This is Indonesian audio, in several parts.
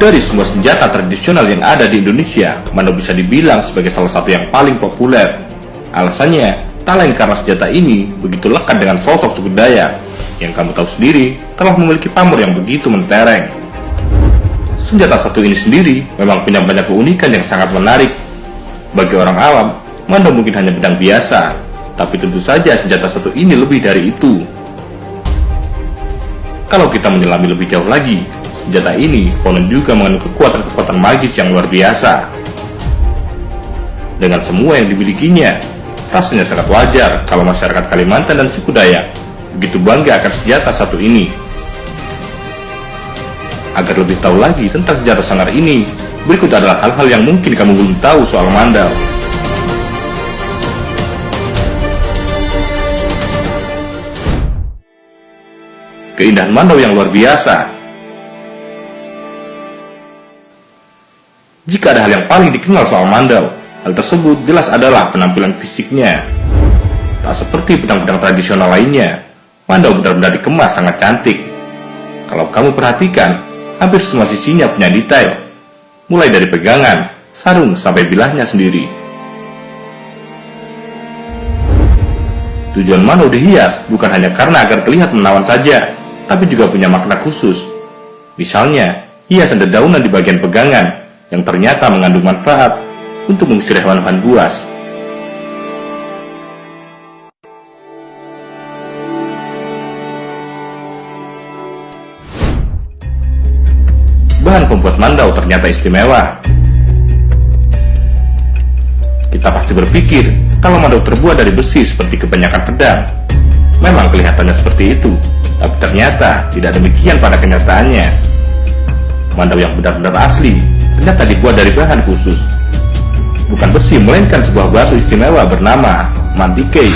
Dari semua senjata tradisional yang ada di Indonesia, Mando bisa dibilang sebagai salah satu yang paling populer. Alasannya, tak lain karena senjata ini begitu lekat dengan sosok suku Dayak, yang kamu tahu sendiri telah memiliki pamor yang begitu mentereng. Senjata satu ini sendiri memang punya banyak keunikan yang sangat menarik. Bagi orang awam, Mando mungkin hanya pedang biasa, tapi tentu saja senjata satu ini lebih dari itu. Kalau kita menyelami lebih jauh lagi, senjata ini konon juga mengandung kekuatan-kekuatan magis yang luar biasa. Dengan semua yang dimilikinya, rasanya sangat wajar kalau masyarakat Kalimantan dan suku Dayak begitu bangga akan senjata satu ini. Agar lebih tahu lagi tentang senjata sangar ini, berikut adalah hal-hal yang mungkin kamu belum tahu soal Mandau. Keindahan Mandau yang luar biasa. Jika ada hal yang paling dikenal soal Mandau, hal tersebut jelas adalah penampilan fisiknya. Tak seperti pedang-pedang tradisional lainnya, Mandau benar-benar dikemas sangat cantik. Kalau kamu perhatikan, hampir semua sisinya punya detail, mulai dari pegangan, sarung, sampai bilahnya sendiri. Tujuan Mandau dihias bukan hanya karena agar terlihat menawan saja, tapi juga punya makna khusus. Misalnya, hiasan dedaunan di bagian pegangan yang ternyata mengandung manfaat untuk mengusir hewan-hewan buas. Bahan pembuat Mandau ternyata istimewa. Kita pasti berpikir kalau Mandau terbuat dari besi seperti kebanyakan pedang. Memang kelihatannya seperti itu, tapi ternyata tidak demikian pada kenyataannya. Mandau yang benar-benar asli ternyata dibuat dari bahan khusus. Bukan besi, melainkan sebuah batu istimewa bernama Mantikei.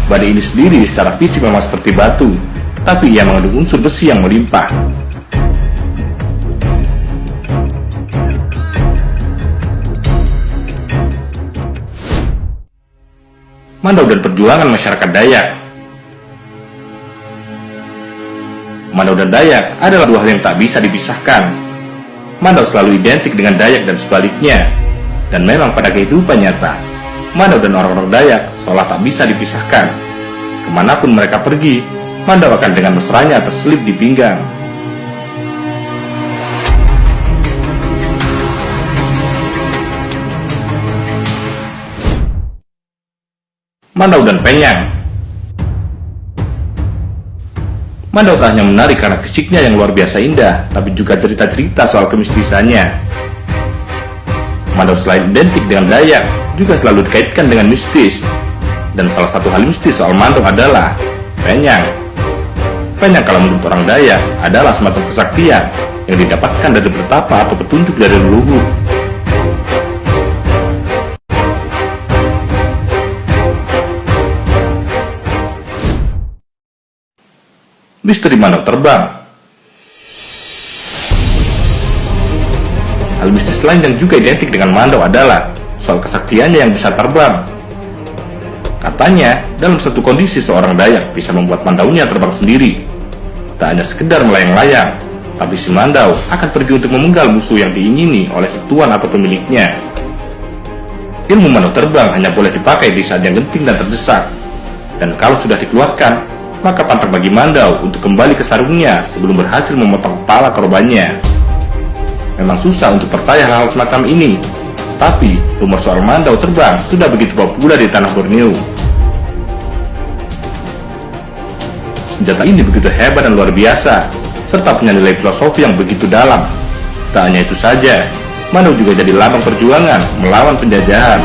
Badi ini sendiri secara fisik memang seperti batu, tapi ia mengandung unsur besi yang melimpah. Mandau dan perjuangan masyarakat Dayak. Mandau dan Dayak adalah dua hal yang tak bisa dipisahkan. Mandau selalu identik dengan Dayak dan sebaliknya. Dan memang pada kehidupan nyata, Mandau dan orang-orang Dayak seolah tak bisa dipisahkan. Kemanapun mereka pergi, Mandau akan dengan mesranya terselip di pinggang. Mandau dan Penyang. Mandau tak hanya menarik karena fisiknya yang luar biasa indah, tapi juga cerita-cerita soal kemistisannya. Mandau selain identik dengan Dayak, juga selalu dikaitkan dengan mistis. Dan salah satu hal mistis soal Mandau adalah Penyang. Penyang kalau menurut orang Dayak adalah semacam kesaktian yang didapatkan dari bertapa atau petunjuk dari leluhur. Misteri Mandau terbang. Hal mistis lain yang juga identik dengan Mandau adalah soal kesaktiannya yang bisa terbang. Katanya, dalam satu kondisi seorang Dayak bisa membuat Mandaunya terbang sendiri. Tak hanya sekedar melayang-layang, tapi si Mandau akan pergi untuk memenggal musuh yang diingini oleh si tuan atau pemiliknya. Ilmu Mandau terbang hanya boleh dipakai di saat yang genting dan terdesak. Dan kalau sudah dikeluarkan, maka pantas bagi Mandau untuk kembali ke sarungnya sebelum berhasil memotong kepala korbannya. Memang susah untuk percaya hal-hal semacam ini, tapi rumor soal Mandau terbang sudah begitu populer di tanah Borneo. Senjata ini begitu hebat dan luar biasa, serta punya nilai filosofi yang begitu dalam. Tak hanya itu saja, Mandau juga jadi lambang perjuangan melawan penjajahan.